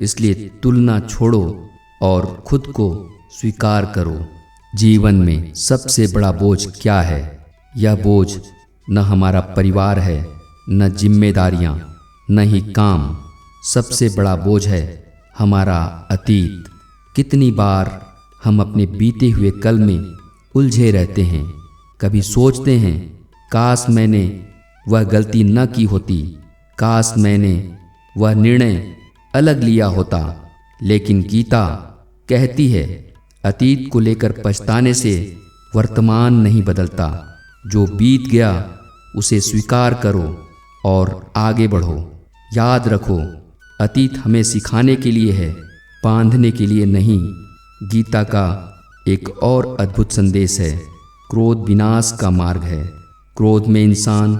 इसलिए तुलना छोड़ो और खुद को स्वीकार करो। जीवन में सबसे बड़ा बोझ क्या है? यह बोझ न हमारा परिवार है, न जिम्मेदारियां, न ही काम। सबसे बड़ा बोझ है हमारा अतीत। कितनी बार हम अपने बीते हुए कल में उलझे रहते हैं। कभी सोचते हैं काश मैंने वह गलती न की होती, काश मैंने वह निर्णय अलग लिया होता। लेकिन गीता कहती है अतीत को लेकर पछताने से वर्तमान नहीं बदलता। जो बीत गया उसे स्वीकार करो और आगे बढ़ो। याद रखो अतीत हमें सिखाने के लिए है, बांधने के लिए नहीं। गीता का एक और अद्भुत संदेश है, क्रोध विनाश का मार्ग है। क्रोध में इंसान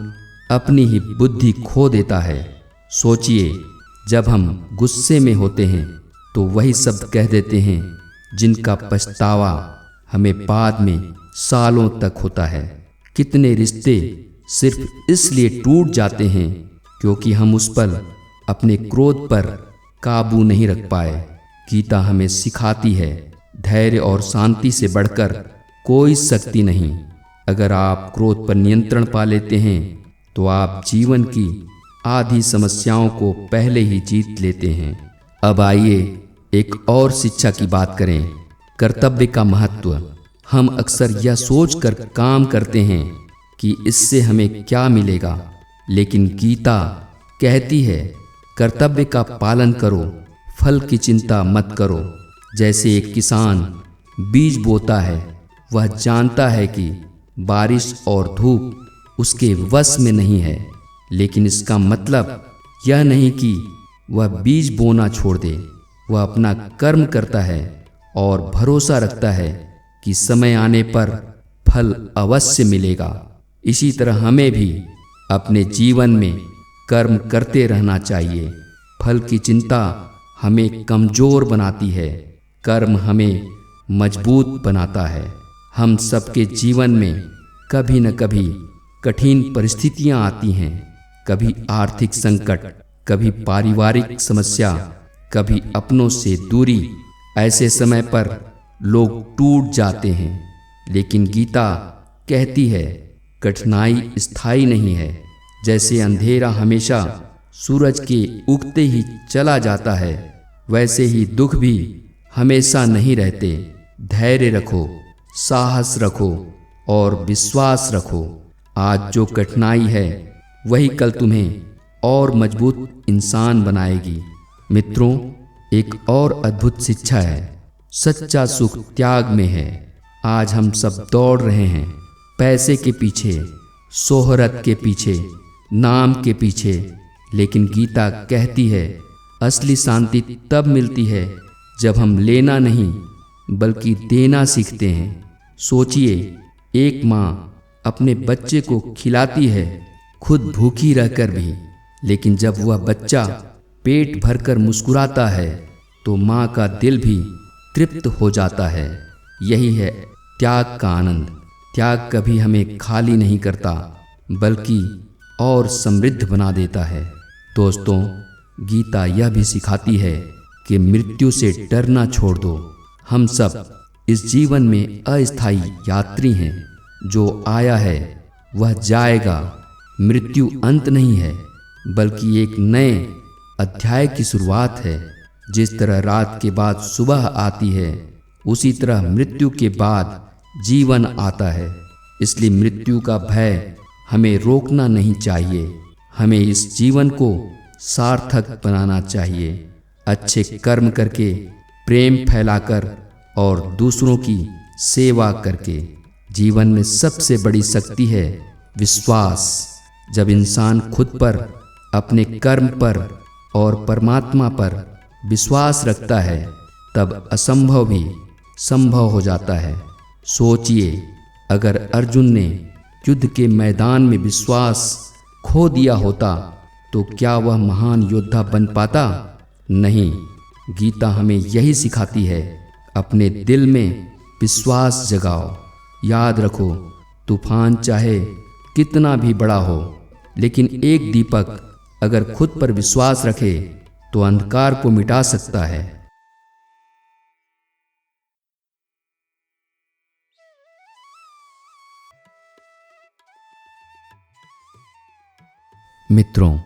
अपनी ही बुद्धि खो देता है। सोचिए, जब हम गुस्से में होते हैं तो वही शब्द कह देते हैं जिनका पछतावा हमें बाद में सालों तक होता है। कितने रिश्ते सिर्फ इसलिए टूट जाते हैं क्योंकि हम उस पर अपने क्रोध पर काबू नहीं रख पाए। गीता हमें सिखाती है धैर्य और शांति से बढ़कर कोई शक्ति नहीं। अगर आप क्रोध पर नियंत्रण पा लेते हैं तो आप जीवन की आधी समस्याओं को पहले ही जीत लेते हैं। अब आइए एक और शिक्षा की बात करें, कर्तव्य का महत्व। हम अक्सर यह सोचकर काम करते हैं कि इससे हमें क्या मिलेगा, लेकिन गीता कहती है कर्तव्य का पालन करो, फल की चिंता मत करो। जैसे एक किसान बीज बोता है, वह जानता है कि बारिश और धूप उसके वश में नहीं है, लेकिन इसका मतलब यह नहीं कि वह बीज बोना छोड़ दे। वह अपना कर्म करता है और भरोसा रखता है कि समय आने पर फल अवश्य मिलेगा। इसी तरह हमें भी अपने जीवन में कर्म करते रहना चाहिए। फल की चिंता हमें कमजोर बनाती है, कर्म हमें मजबूत बनाता है। हम सबके जीवन में कभी न कभी कठिन परिस्थितियां आती हैं, कभी आर्थिक संकट, कभी पारिवारिक समस्या, कभी अपनों से दूरी। ऐसे समय पर लोग टूट जाते हैं, लेकिन गीता कहती है कठिनाई स्थायी नहीं है। जैसे अंधेरा हमेशा सूरज के उगते ही चला जाता है, वैसे ही दुख भी हमेशा नहीं रहते। धैर्य रखो, साहस रखो और विश्वास रखो। आज जो कठिनाई है वही कल तुम्हें और मजबूत इंसान बनाएगी। मित्रों, एक और अद्भुत शिक्षा है, सच्चा सुख त्याग में है। आज हम सब दौड़ रहे हैं पैसे के पीछे, शोहरत के पीछे, नाम के पीछे, लेकिन गीता कहती है असली शांति तब मिलती है जब हम लेना नहीं बल्कि देना सीखते हैं। सोचिए, एक माँ अपने बच्चे को खिलाती है खुद भूखी रहकर भी, लेकिन जब वह बच्चा पेट भरकर मुस्कुराता है तो माँ का दिल भी तृप्त हो जाता है। यही है त्याग का आनंद। त्याग कभी हमें खाली नहीं करता बल्कि और समृद्ध बना देता है। दोस्तों, गीता यह भी सिखाती है कि मृत्यु से डरना छोड़ दो। हम सब इस जीवन में अस्थायी यात्री हैं। जो आया है वह जाएगा। मृत्यु अंत नहीं है बल्कि एक नए अध्याय की शुरुआत है। जिस तरह रात के बाद सुबह आती है, उसी तरह मृत्यु के बाद जीवन आता है। इसलिए मृत्यु का भय हमें रोकना नहीं चाहिए। हमें इस जीवन को सार्थक बनाना चाहिए, अच्छे कर्म करके, प्रेम फैलाकर और दूसरों की सेवा करके। जीवन में सबसे बड़ी शक्ति है विश्वास। जब इंसान खुद पर, अपने कर्म पर और परमात्मा पर विश्वास रखता है, तब असंभव भी संभव हो जाता है। सोचिए, अगर अर्जुन ने युद्ध के मैदान में विश्वास खो दिया होता तो क्या वह महान योद्धा बन पाता? नहीं। गीता हमें यही सिखाती है, अपने दिल में विश्वास जगाओ। याद रखो, तूफान चाहे कितना भी बड़ा हो, लेकिन एक दीपक अगर खुद पर विश्वास रखे तो अंधकार को मिटा सकता है। मित्रों,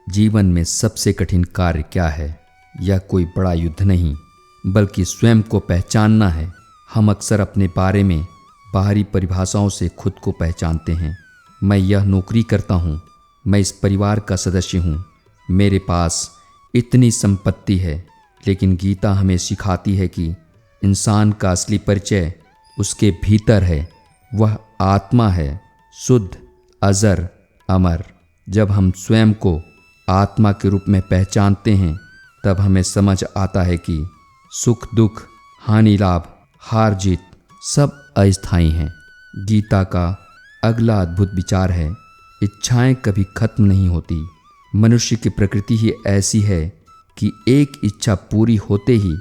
जीवन में सबसे कठिन कार्य क्या है? यह कोई बड़ा युद्ध नहीं, बल्कि स्वयं को पहचानना है। हम अक्सर अपने बारे में बाहरी परिभाषाओं से खुद को पहचानते हैं। मैं यह नौकरी करता हूँ, मैं इस परिवार का सदस्य हूँ, मेरे पास इतनी संपत्ति है। लेकिन गीता हमें सिखाती है कि इंसान का असली परिचय उसके भीतर है। वह आत्मा है, शुद्ध, अजर, अमर। जब हम स्वयं को आत्मा के रूप में पहचानते हैं, तब हमें समझ आता है कि सुख दुख, हानि लाभ, हार जीत सब अस्थायी हैं। गीता का अगला अद्भुत विचार है, इच्छाएं कभी खत्म नहीं होती। मनुष्य की प्रकृति ही ऐसी है कि एक इच्छा पूरी होते ही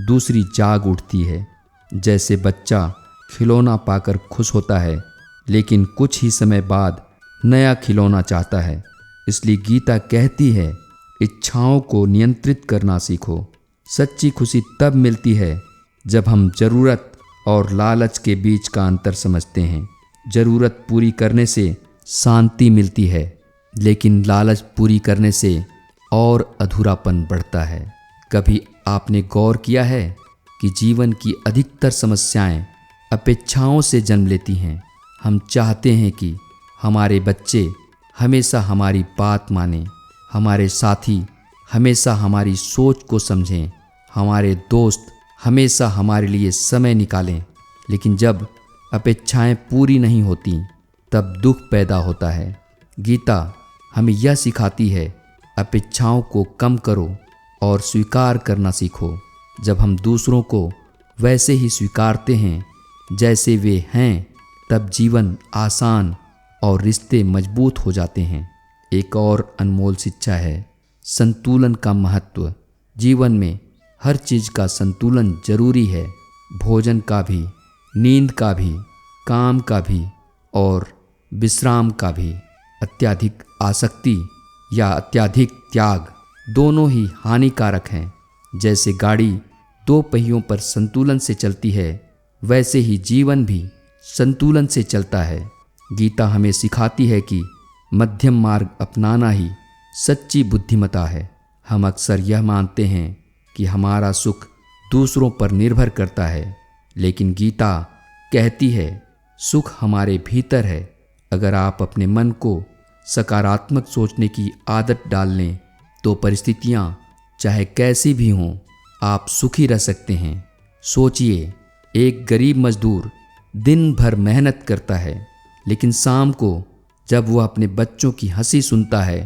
दूसरी जाग उठती है। जैसे बच्चा खिलौना पाकर खुश होता है, लेकिन कुछ ही समय बाद नया खिलौना चाहता है। इसलिए गीता कहती है, इच्छाओं को नियंत्रित करना सीखो। सच्ची खुशी तब मिलती है जब हम जरूरत और लालच के बीच का अंतर समझते हैं। जरूरत पूरी करने से शांति मिलती है, लेकिन लालच पूरी करने से और अधूरापन बढ़ता है। कभी आपने गौर किया है कि जीवन की अधिकतर समस्याएं अपेक्षाओं से जन्म लेती हैं। हम चाहते हैं कि हमारे बच्चे हमेशा हमारी बात मानें, हमारे साथी हमेशा हमारी सोच को समझें, हमारे दोस्त हमेशा हमारे लिए समय निकालें। लेकिन जब अपेक्षाएं पूरी नहीं होती, तब दुख पैदा होता है। गीता हमें यह सिखाती है, अपेक्षाओं को कम करो और स्वीकार करना सीखो। जब हम दूसरों को वैसे ही स्वीकारते हैं जैसे वे हैं, तब जीवन आसान और रिश्ते मजबूत हो जाते हैं। एक और अनमोल शिक्षा है संतुलन का महत्व। जीवन में हर चीज़ का संतुलन जरूरी है, भोजन का भी, नींद का भी, काम का भी और विश्राम का भी। अत्यधिक आसक्ति या अत्यधिक त्याग दोनों ही हानिकारक हैं। जैसे गाड़ी दो पहियों पर संतुलन से चलती है, वैसे ही जीवन भी संतुलन से चलता है। गीता हमें सिखाती है कि मध्यम मार्ग अपनाना ही सच्ची बुद्धिमता है। हम अक्सर यह मानते हैं कि हमारा सुख दूसरों पर निर्भर करता है, लेकिन गीता कहती है सुख हमारे भीतर है। अगर आप अपने मन को सकारात्मक सोचने की आदत डाल लें, तो परिस्थितियाँ चाहे कैसी भी हों, आप सुखी रह सकते हैं। सोचिए, एक गरीब मजदूर दिन भर मेहनत करता है, लेकिन शाम को जब वह अपने बच्चों की हंसी सुनता है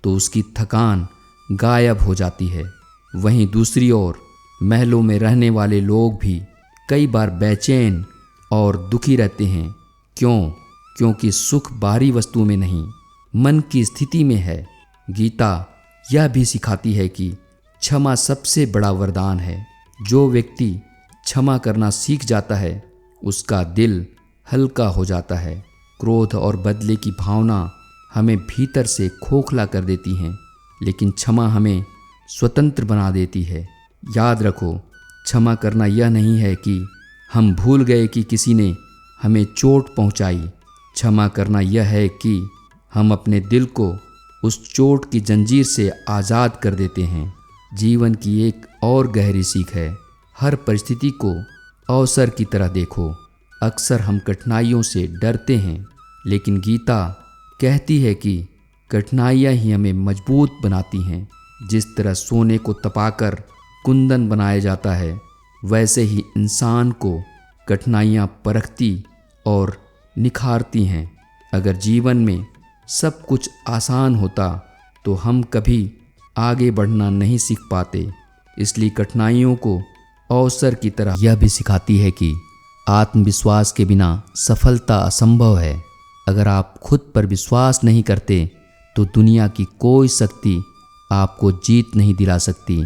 तो उसकी थकान गायब हो जाती है। वहीं दूसरी ओर महलों में रहने वाले लोग भी कई बार बेचैन और दुखी रहते हैं। क्योंकि सुख बाहरी वस्तु में नहीं, मन की स्थिति में है। गीता यह भी सिखाती है कि क्षमा सबसे बड़ा वरदान है। जो व्यक्ति क्षमा करना सीख जाता है, उसका दिल हल्का हो जाता है। क्रोध और बदले की भावना हमें भीतर से खोखला कर देती हैं, लेकिन क्षमा हमें स्वतंत्र बना देती है। याद रखो, क्षमा करना यह नहीं है कि हम भूल गए कि किसी ने हमें चोट पहुंचाई। क्षमा करना यह है कि हम अपने दिल को उस चोट की जंजीर से आज़ाद कर देते हैं। जीवन की एक और गहरी सीख है, हर परिस्थिति को अवसर की तरह देखो। अक्सर हम कठिनाइयों से डरते हैं, लेकिन गीता कहती है कि कठिनाइयाँ ही हमें मजबूत बनाती हैं। जिस तरह सोने को तपाकर कुंदन बनाया जाता है, वैसे ही इंसान को कठिनाइयाँ परखती और निखारती हैं। अगर जीवन में सब कुछ आसान होता तो हम कभी आगे बढ़ना नहीं सीख पाते। इसलिए कठिनाइयों को अवसर की तरह यह भी सिखाती है कि आत्मविश्वास के बिना सफलता असंभव है। अगर आप खुद पर विश्वास नहीं करते तो दुनिया की कोई शक्ति आपको जीत नहीं दिला सकती।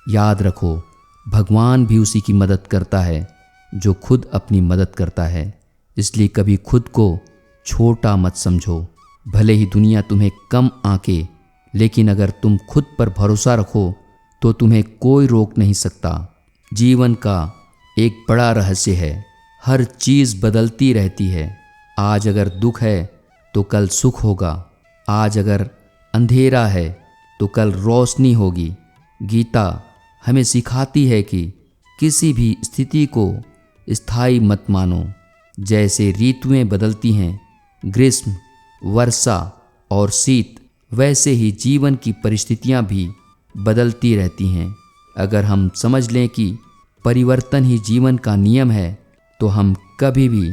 याद रखो, भगवान भी उसी की मदद करता है जो खुद अपनी मदद करता है। इसलिए कभी खुद को छोटा मत समझो। भले ही दुनिया तुम्हें कम आंके, लेकिन अगर तुम खुद पर भरोसा रखो तो तुम्हें कोई रोक नहीं सकता। जीवन का एक बड़ा रहस्य है, हर चीज़ बदलती रहती है। आज अगर दुख है तो कल सुख होगा, आज अगर अंधेरा है तो कल रोशनी होगी। गीता हमें सिखाती है कि किसी भी स्थिति को स्थायी मत मानो। जैसे ऋतुएं बदलती हैं, ग्रीष्म, वर्षा और शीत, वैसे ही जीवन की परिस्थितियां भी बदलती रहती हैं। अगर हम समझ लें कि परिवर्तन ही जीवन का नियम है तो हम कभी भी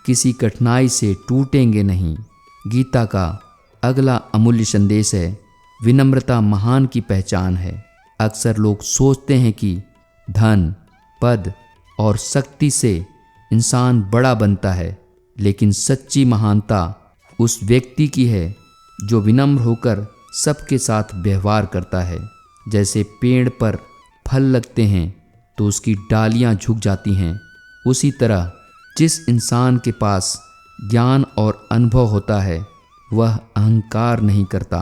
किसी कठिनाई से टूटेंगे नहीं। गीता का अगला अमूल्य संदेश है, विनम्रता महान की पहचान है। अक्सर लोग सोचते हैं कि धन, पद और शक्ति से इंसान बड़ा बनता है, लेकिन सच्ची महानता उस व्यक्ति की है जो विनम्र होकर सबके साथ व्यवहार करता है। जैसे पेड़ पर फल लगते हैं तो उसकी डालियां झुक जाती हैं, उसी तरह जिस इंसान के पास ज्ञान और अनुभव होता है वह अहंकार नहीं करता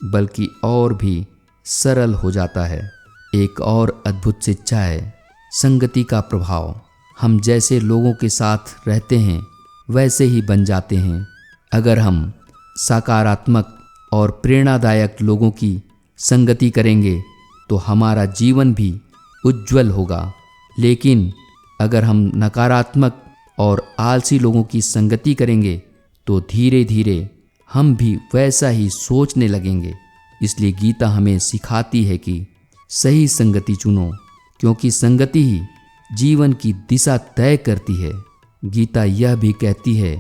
बल्कि और भी सरल हो जाता है। एक और अद्भुत शिक्षा है संगति का प्रभाव। हम जैसे लोगों के साथ रहते हैं वैसे ही बन जाते हैं। अगर हम सकारात्मक और प्रेरणादायक लोगों की संगति करेंगे तो हमारा जीवन भी उज्जवल होगा, लेकिन अगर हम नकारात्मक और आलसी लोगों की संगति करेंगे तो धीरे धीरे हम भी वैसा ही सोचने लगेंगे। इसलिए गीता हमें सिखाती है कि सही संगति चुनो, क्योंकि संगति ही जीवन की दिशा तय करती है। गीता यह भी कहती है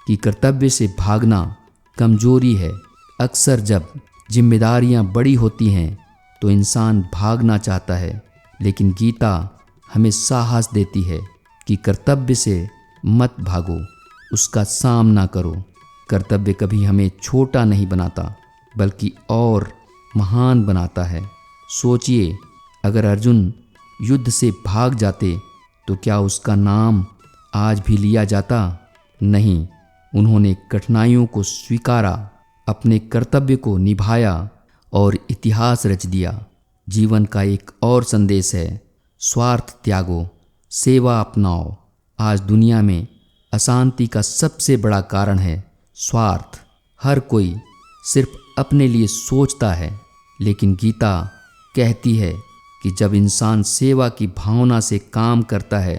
कि कर्तव्य से भागना कमजोरी है। अक्सर जब जिम्मेदारियां बड़ी होती हैं तो इंसान भागना चाहता है, लेकिन गीता हमें साहस देती है कि कर्तव्य से मत भागो, उसका सामना करो। कर्तव्य कभी हमें छोटा नहीं बनाता बल्कि और महान बनाता है। सोचिए, अगर अर्जुन युद्ध से भाग जाते तो क्या उसका नाम आज भी लिया जाता? नहीं, उन्होंने कठिनाइयों को स्वीकारा, अपने कर्तव्य को निभाया और इतिहास रच दिया। जीवन का एक और संदेश है, स्वार्थ त्यागो, सेवा अपनाओ। आज दुनिया में अशांति का सबसे बड़ा कारण है स्वार्थ। हर कोई सिर्फ अपने लिए सोचता है, लेकिन गीता कहती है कि जब इंसान सेवा की भावना से काम करता है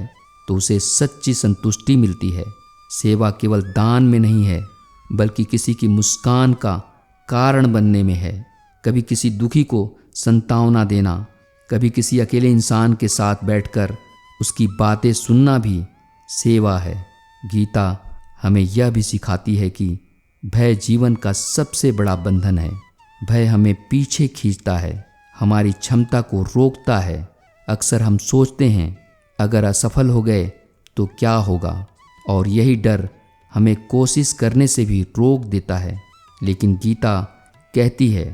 तो उसे सच्ची संतुष्टि मिलती है। सेवा केवल दान में नहीं है बल्कि किसी की मुस्कान का कारण बनने में है। कभी किसी दुखी को सांत्वना देना, कभी किसी अकेले इंसान के साथ बैठकर उसकी बातें सुनना भी सेवा है। गीता हमें यह भी सिखाती है कि भय जीवन का सबसे बड़ा बंधन है। भय हमें पीछे खींचता है, हमारी क्षमता को रोकता है। अक्सर हम सोचते हैं अगर असफल हो गए तो क्या होगा, और यही डर हमें कोशिश करने से भी रोक देता है। लेकिन गीता कहती है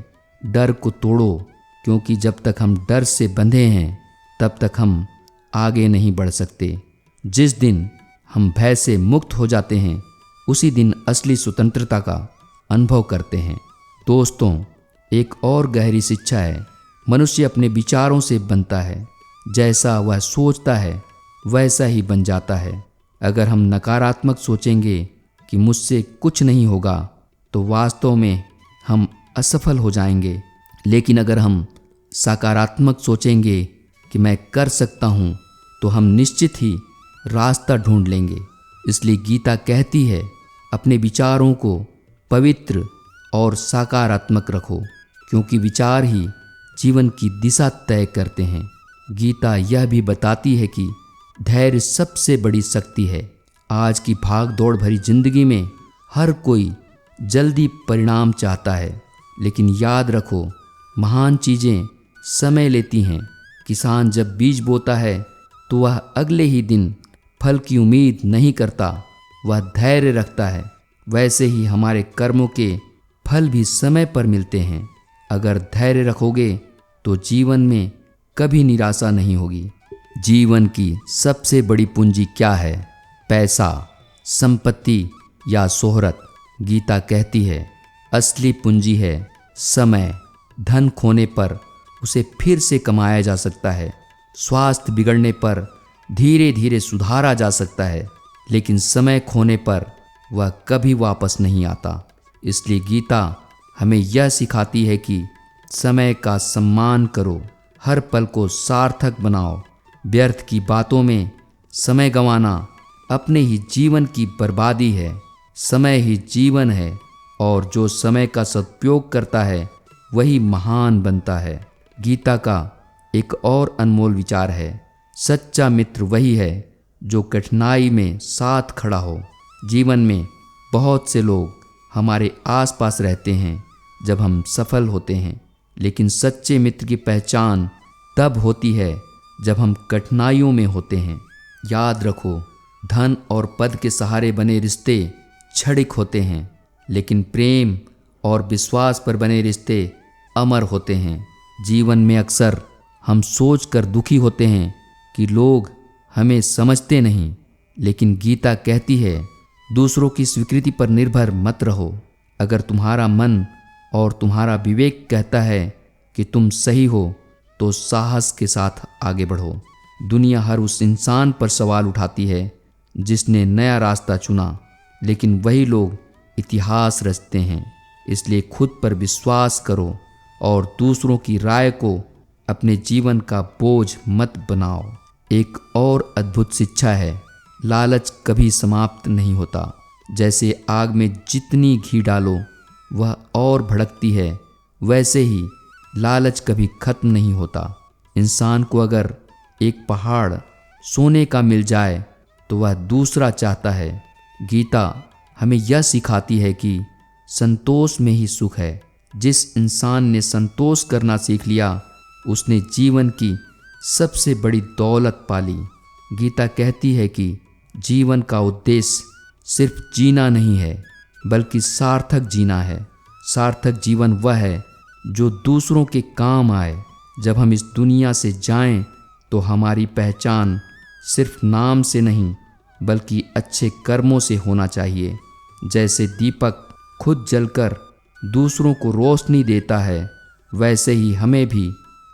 डर को तोड़ो, क्योंकि जब तक हम डर से बंधे हैं तब तक हम आगे नहीं बढ़ सकते। जिस दिन हम भय से मुक्त हो जाते हैं उसी दिन असली स्वतंत्रता का अनुभव करते हैं। दोस्तों, एक और गहरी शिक्षा है, मनुष्य अपने विचारों से बनता है। जैसा वह सोचता है वैसा ही बन जाता है। अगर हम नकारात्मक सोचेंगे कि मुझसे कुछ नहीं होगा तो वास्तव में हम असफल हो जाएंगे, लेकिन अगर हम सकारात्मक सोचेंगे कि मैं कर सकता हूँ तो हम निश्चित ही रास्ता ढूंढ लेंगे। इसलिए गीता कहती है अपने विचारों को पवित्र और सकारात्मक रखो, क्योंकि विचार ही जीवन की दिशा तय करते हैं। गीता यह भी बताती है कि धैर्य सबसे बड़ी शक्ति है। आज की भाग दौड़ भरी जिंदगी में हर कोई जल्दी परिणाम चाहता है, लेकिन याद रखो महान चीज़ें समय लेती हैं। किसान जब बीज बोता है तो वह अगले ही दिन फल की उम्मीद नहीं करता, वह धैर्य रखता है। वैसे ही हमारे कर्मों के फल भी समय पर मिलते हैं। अगर धैर्य रखोगे तो जीवन में कभी निराशा नहीं होगी। जीवन की सबसे बड़ी पूंजी क्या है? पैसा, संपत्ति या शोहरत? गीता कहती है असली पूंजी है समय। धन खोने पर उसे फिर से कमाया जा सकता है। स्वास्थ्य बिगड़ने पर धीरे धीरे सुधारा जा सकता है, लेकिन समय खोने पर वह कभी वापस नहीं आता। इसलिए गीता हमें यह सिखाती है कि समय का सम्मान करो, हर पल को सार्थक बनाओ। व्यर्थ की बातों में समय गंवाना अपने ही जीवन की बर्बादी है। समय ही जीवन है और जो समय का सदुपयोग करता है वही महान बनता है। गीता का एक और अनमोल विचार है, सच्चा मित्र वही है जो कठिनाई में साथ खड़ा हो। जीवन में बहुत से लोग हमारे आसपास रहते हैं जब हम सफल होते हैं, लेकिन सच्चे मित्र की पहचान तब होती है जब हम कठिनाइयों में होते हैं। याद रखो, धन और पद के सहारे बने रिश्ते क्षणिक होते हैं, लेकिन प्रेम और विश्वास पर बने रिश्ते अमर होते हैं। जीवन में अक्सर हम सोचकर दुखी होते हैं कि लोग हमें समझते नहीं, लेकिन गीता कहती है दूसरों की स्वीकृति पर निर्भर मत रहो। अगर तुम्हारा मन और तुम्हारा विवेक कहता है कि तुम सही हो तो साहस के साथ आगे बढ़ो। दुनिया हर उस इंसान पर सवाल उठाती है जिसने नया रास्ता चुना, लेकिन वही लोग इतिहास रचते हैं। इसलिए खुद पर विश्वास करो और दूसरों की राय को अपने जीवन का बोझ मत बनाओ। एक और अद्भुत शिक्षा है, लालच कभी समाप्त नहीं होता। जैसे आग में जितनी घी डालो वह और भड़कती है, वैसे ही लालच कभी खत्म नहीं होता। इंसान को अगर एक पहाड़ सोने का मिल जाए तो वह दूसरा चाहता है। गीता हमें यह सिखाती है कि संतोष में ही सुख है। जिस इंसान ने संतोष करना सीख लिया उसने जीवन की सबसे बड़ी दौलत पाली। गीता कहती है कि जीवन का उद्देश्य सिर्फ जीना नहीं है, बल्कि सार्थक जीना है। सार्थक जीवन वह है जो दूसरों के काम आए। जब हम इस दुनिया से जाएं तो हमारी पहचान सिर्फ नाम से नहीं बल्कि अच्छे कर्मों से होना चाहिए। जैसे दीपक खुद जलकर दूसरों को रोशनी देता है, वैसे ही हमें भी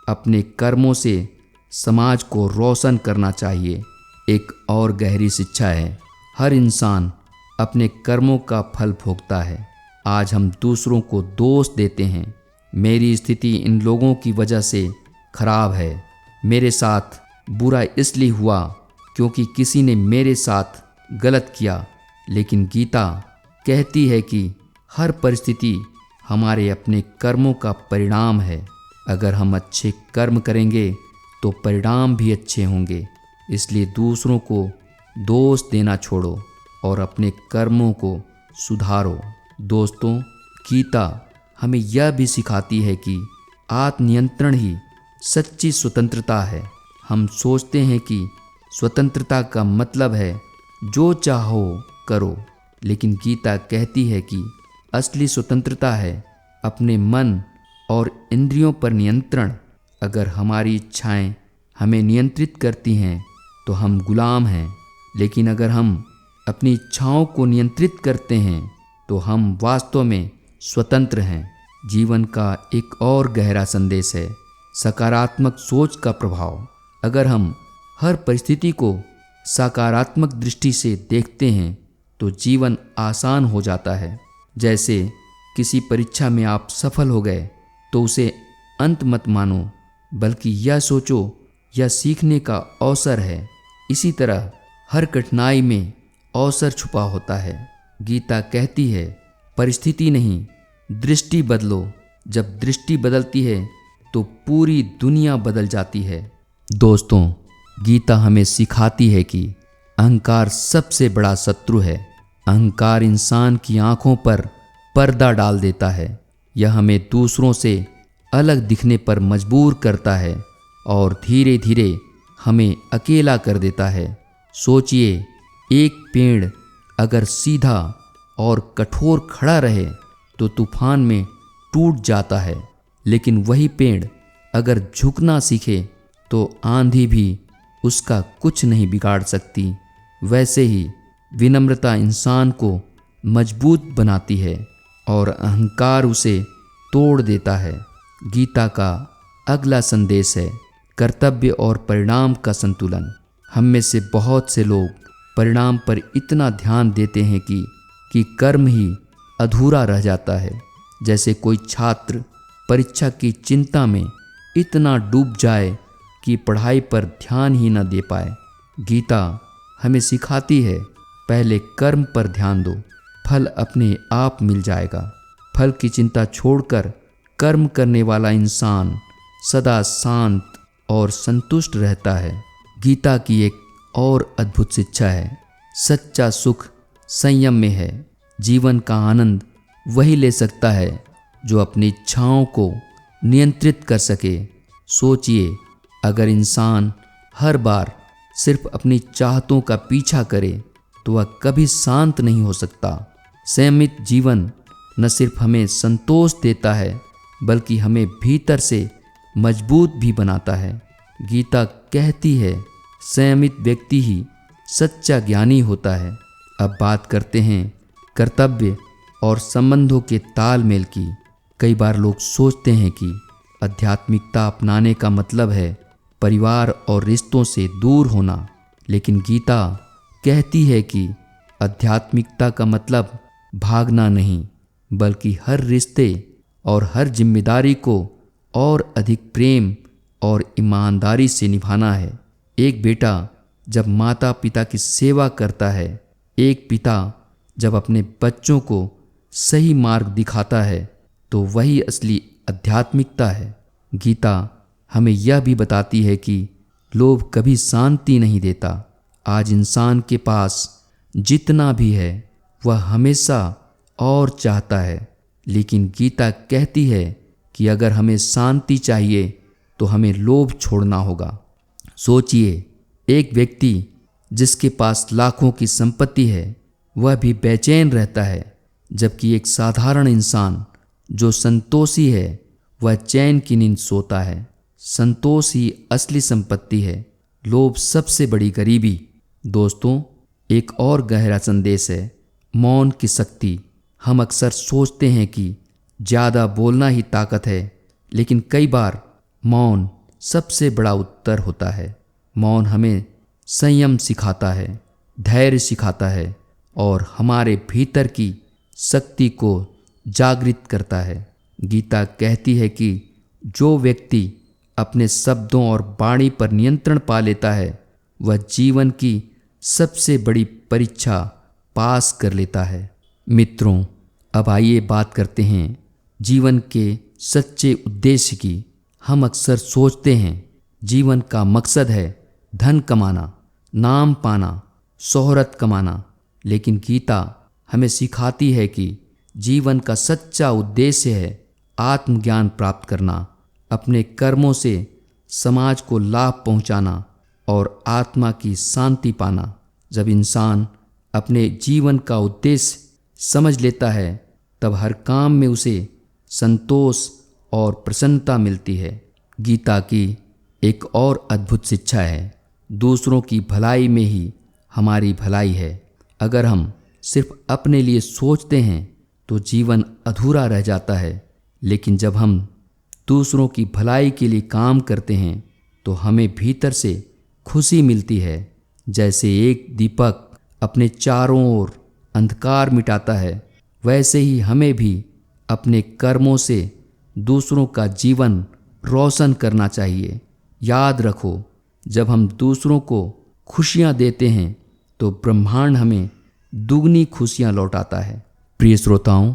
अपने कर्मों से समाज को रोशन करना चाहिए। एक और गहरी शिक्षा है, हर इंसान अपने कर्मों का फल भोगता है। आज हम दूसरों को दोष देते हैं, मेरी स्थिति इन लोगों की वजह से खराब है, मेरे साथ बुरा इसलिए हुआ क्योंकि किसी ने मेरे साथ गलत किया। लेकिन गीता कहती है कि हर परिस्थिति हमारे अपने कर्मों का परिणाम है। अगर हम अच्छे कर्म करेंगे तो परिणाम भी अच्छे होंगे। इसलिए दूसरों को दोष देना छोड़ो और अपने कर्मों को सुधारो। दोस्तों, गीता हमें यह भी सिखाती है कि आत्मनियंत्रण ही सच्ची स्वतंत्रता है। हम सोचते हैं कि स्वतंत्रता का मतलब है जो चाहो करो, लेकिन गीता कहती है कि असली स्वतंत्रता है अपने मन और इंद्रियों पर नियंत्रण। अगर हमारी इच्छाएं हमें नियंत्रित करती हैं तो हम गुलाम हैं, लेकिन अगर हम अपनी इच्छाओं को नियंत्रित करते हैं तो हम वास्तव में स्वतंत्र हैं। जीवन का एक और गहरा संदेश है, सकारात्मक सोच का प्रभाव। अगर हम हर परिस्थिति को सकारात्मक दृष्टि से देखते हैं तो जीवन आसान हो जाता है। जैसे किसी परीक्षा में आप सफल हो गए तो उसे अंत मत मानो, बल्कि यह सोचो यह सीखने का अवसर है। इसी तरह हर कठिनाई में अवसर छुपा होता है। गीता कहती है परिस्थिति नहीं, दृष्टि बदलो। जब दृष्टि बदलती है तो पूरी दुनिया बदल जाती है। दोस्तों, गीता हमें सिखाती है कि अहंकार सबसे बड़ा शत्रु है। अहंकार इंसान की आंखों पर पर्दा डाल देता है। यह हमें दूसरों से अलग दिखने पर मजबूर करता है और धीरे धीरे हमें अकेला कर देता है। सोचिए, एक पेड़ अगर सीधा और कठोर खड़ा रहे तो तूफान में टूट जाता है, लेकिन वही पेड़ अगर झुकना सीखे तो आंधी भी उसका कुछ नहीं बिगाड़ सकती। वैसे ही विनम्रता इंसान को मजबूत बनाती है और अहंकार उसे तोड़ देता है। गीता का अगला संदेश है कर्तव्य और परिणाम का संतुलन। हम में से बहुत से लोग परिणाम पर इतना ध्यान देते हैं कि कर्म ही अधूरा रह जाता है। जैसे कोई छात्र परीक्षा की चिंता में इतना डूब जाए कि पढ़ाई पर ध्यान ही न दे पाए। गीता हमें सिखाती है पहले कर्म पर ध्यान दो, फल अपने आप मिल जाएगा। फल की चिंता छोड़कर कर्म करने वाला इंसान सदा शांत और संतुष्ट रहता है। गीता की एक और अद्भुत शिक्षा है, सच्चा सुख संयम में है। जीवन का आनंद वही ले सकता है जो अपनी इच्छाओं को नियंत्रित कर सके। सोचिए, अगर इंसान हर बार सिर्फ अपनी चाहतों का पीछा करे तो वह कभी शांत नहीं हो सकता। संयमित जीवन न सिर्फ हमें संतोष देता है बल्कि हमें भीतर से मजबूत भी बनाता है। गीता कहती है संयमित व्यक्ति ही सच्चा ज्ञानी होता है। अब बात करते हैं कर्तव्य और संबंधों के तालमेल की। कई बार लोग सोचते हैं कि आध्यात्मिकता अपनाने का मतलब है परिवार और रिश्तों से दूर होना, लेकिन गीता कहती है कि आध्यात्मिकता का मतलब भागना नहीं बल्कि हर रिश्ते और हर जिम्मेदारी को और अधिक प्रेम और ईमानदारी से निभाना है। एक बेटा जब माता पिता की सेवा करता है, एक पिता जब अपने बच्चों को सही मार्ग दिखाता है, तो वही असली आध्यात्मिकता है। गीता हमें यह भी बताती है कि लोभ कभी शांति नहीं देता। आज इंसान के पास जितना भी है वह हमेशा और चाहता है, लेकिन गीता कहती है कि अगर हमें शांति चाहिए तो हमें लोभ छोड़ना होगा। सोचिए, एक व्यक्ति जिसके पास लाखों की संपत्ति है वह भी बेचैन रहता है, जबकि एक साधारण इंसान जो संतोषी है वह चैन की नींद सोता है। संतोष ही असली संपत्ति है, लोभ सबसे बड़ी गरीबी। दोस्तों, एक और गहरा संदेश है मौन की शक्ति। हम अक्सर सोचते हैं कि ज़्यादा बोलना ही ताकत है, लेकिन कई बार मौन सबसे बड़ा उत्तर होता है। मौन हमें संयम सिखाता है, धैर्य सिखाता है और हमारे भीतर की शक्ति को जागृत करता है। गीता कहती है कि जो व्यक्ति अपने शब्दों और वाणी पर नियंत्रण पा लेता है वह जीवन की सबसे बड़ी परीक्षा पास कर लेता है। मित्रों, अब आइए बात करते हैं जीवन के सच्चे उद्देश्य की। हम अक्सर सोचते हैं जीवन का मकसद है धन कमाना, नाम पाना, शोहरत कमाना, लेकिन गीता हमें सिखाती है कि जीवन का सच्चा उद्देश्य है आत्मज्ञान प्राप्त करना, अपने कर्मों से समाज को लाभ पहुंचाना और आत्मा की शांति पाना। जब इंसान अपने जीवन का उद्देश्य समझ लेता है तब हर काम में उसे संतोष और प्रसन्नता मिलती है। गीता की एक और अद्भुत शिक्षा है दूसरों की भलाई में ही हमारी भलाई है। अगर हम सिर्फ अपने लिए सोचते हैं तो जीवन अधूरा रह जाता है, लेकिन जब हम दूसरों की भलाई के लिए काम करते हैं तो हमें भीतर से खुशी मिलती है। जैसे एक दीपक अपने चारों ओर अंधकार मिटाता है, वैसे ही हमें भी अपने कर्मों से दूसरों का जीवन रोशन करना चाहिए। याद रखो, जब हम दूसरों को खुशियाँ देते हैं तो ब्रह्मांड हमें दुगनी खुशियाँ लौटाता है। प्रिय श्रोताओं,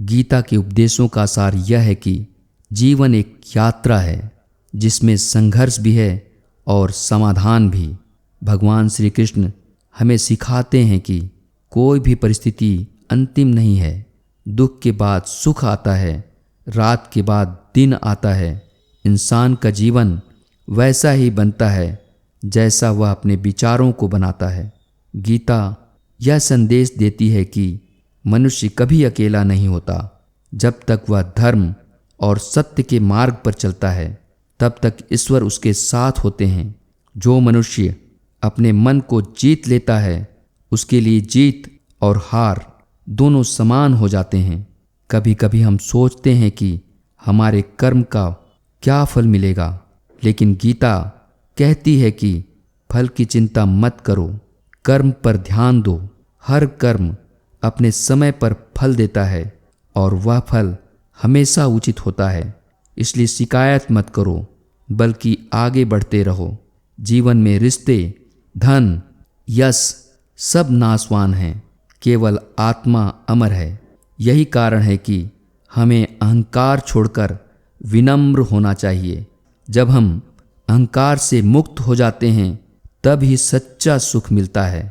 गीता के उपदेशों का सार यह है कि जीवन एक यात्रा है जिसमें संघर्ष भी है और समाधान भी। भगवान श्री कृष्ण हमें सिखाते हैं कि कोई भी परिस्थिति अंतिम नहीं है। दुख के बाद सुख आता है, रात के बाद दिन आता है। इंसान का जीवन वैसा ही बनता है जैसा वह अपने विचारों को बनाता है। गीता यह संदेश देती है कि मनुष्य कभी अकेला नहीं होता। जब तक वह धर्म और सत्य के मार्ग पर चलता है तब तक ईश्वर उसके साथ होते हैं। जो मनुष्य अपने मन को जीत लेता है उसके लिए जीत और हार दोनों समान हो जाते हैं। कभी कभी हम सोचते हैं कि हमारे कर्म का क्या फल मिलेगा। लेकिन गीता कहती है कि फल की चिंता मत करो, कर्म पर ध्यान दो। हर कर्म अपने समय पर फल देता है और वह फल हमेशा उचित होता है। इसलिए शिकायत मत करो, बल्कि आगे बढ़ते रहो। जीवन में रिश्ते, धन, यश सब नाशवान हैं, केवल आत्मा अमर है। यही कारण है कि हमें अहंकार छोड़कर विनम्र होना चाहिए। जब हम अहंकार से मुक्त हो जाते हैं तब ही सच्चा सुख मिलता है।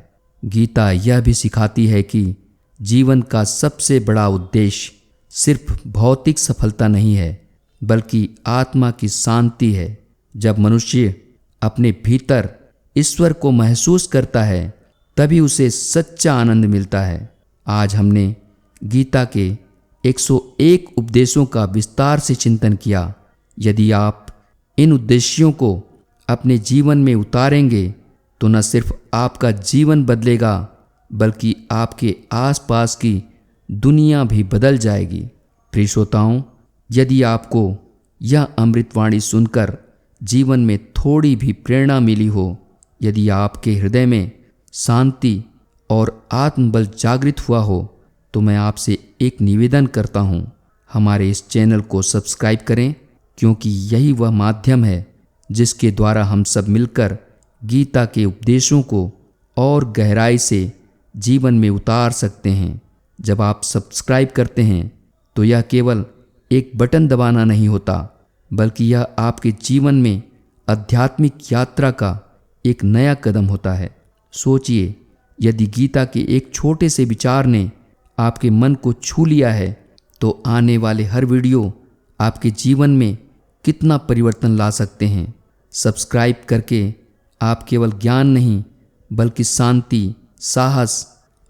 गीता यह भी सिखाती है कि जीवन का सबसे बड़ा उद्देश्य सिर्फ भौतिक सफलता नहीं है, बल्कि आत्मा की शांति है। जब मनुष्य अपने भीतर ईश्वर को महसूस करता है तभी उसे सच्चा आनंद मिलता है। आज हमने गीता के 101 उपदेशों का विस्तार से चिंतन किया। यदि आप इन उद्देश्यों को अपने जीवन में उतारेंगे तो न सिर्फ आपका जीवन बदलेगा, बल्कि आपके आसपास की दुनिया भी बदल जाएगी। प्रिय श्रोताओं, यदि आपको यह अमृतवाणी सुनकर जीवन में थोड़ी भी प्रेरणा मिली हो, यदि आपके हृदय में शांति और आत्मबल जागृत हुआ हो, तो मैं आपसे एक निवेदन करता हूँ, हमारे इस चैनल को सब्सक्राइब करें, क्योंकि यही वह माध्यम है जिसके द्वारा हम सब मिलकर गीता के उपदेशों को और गहराई से जीवन में उतार सकते हैं। जब आप सब्सक्राइब करते हैं तो यह केवल एक बटन दबाना नहीं होता, बल्कि यह आपके जीवन में आध्यात्मिक यात्रा का एक नया कदम होता है। सोचिए, यदि गीता के एक छोटे से विचार ने आपके मन को छू लिया है तो आने वाले हर वीडियो आपके जीवन में कितना परिवर्तन ला सकते हैं। सब्सक्राइब करके आप केवल ज्ञान नहीं, बल्कि शांति, साहस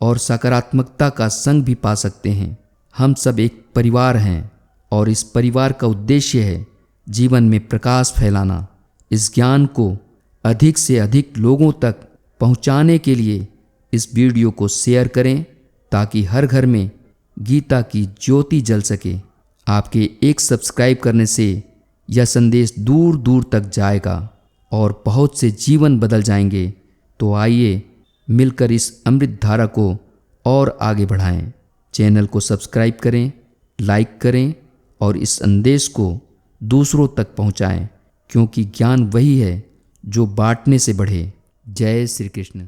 और सकारात्मकता का संग भी पा सकते हैं। हम सब एक परिवार हैं और इस परिवार का उद्देश्य है जीवन में प्रकाश फैलाना। इस ज्ञान को अधिक से अधिक लोगों तक पहुंचाने के लिए इस वीडियो को शेयर करें, ताकि हर घर में गीता की ज्योति जल सके। आपके एक सब्सक्राइब करने से यह संदेश दूर दूर तक जाएगा और बहुत से जीवन बदल जाएंगे। तो आइए मिलकर इस अमृत धारा को और आगे बढ़ाएं। चैनल को सब्सक्राइब करें, लाइक करें और इस संदेश को दूसरों तक पहुंचाएं, क्योंकि ज्ञान वही है जो बांटने से बढ़े। जय श्री कृष्ण।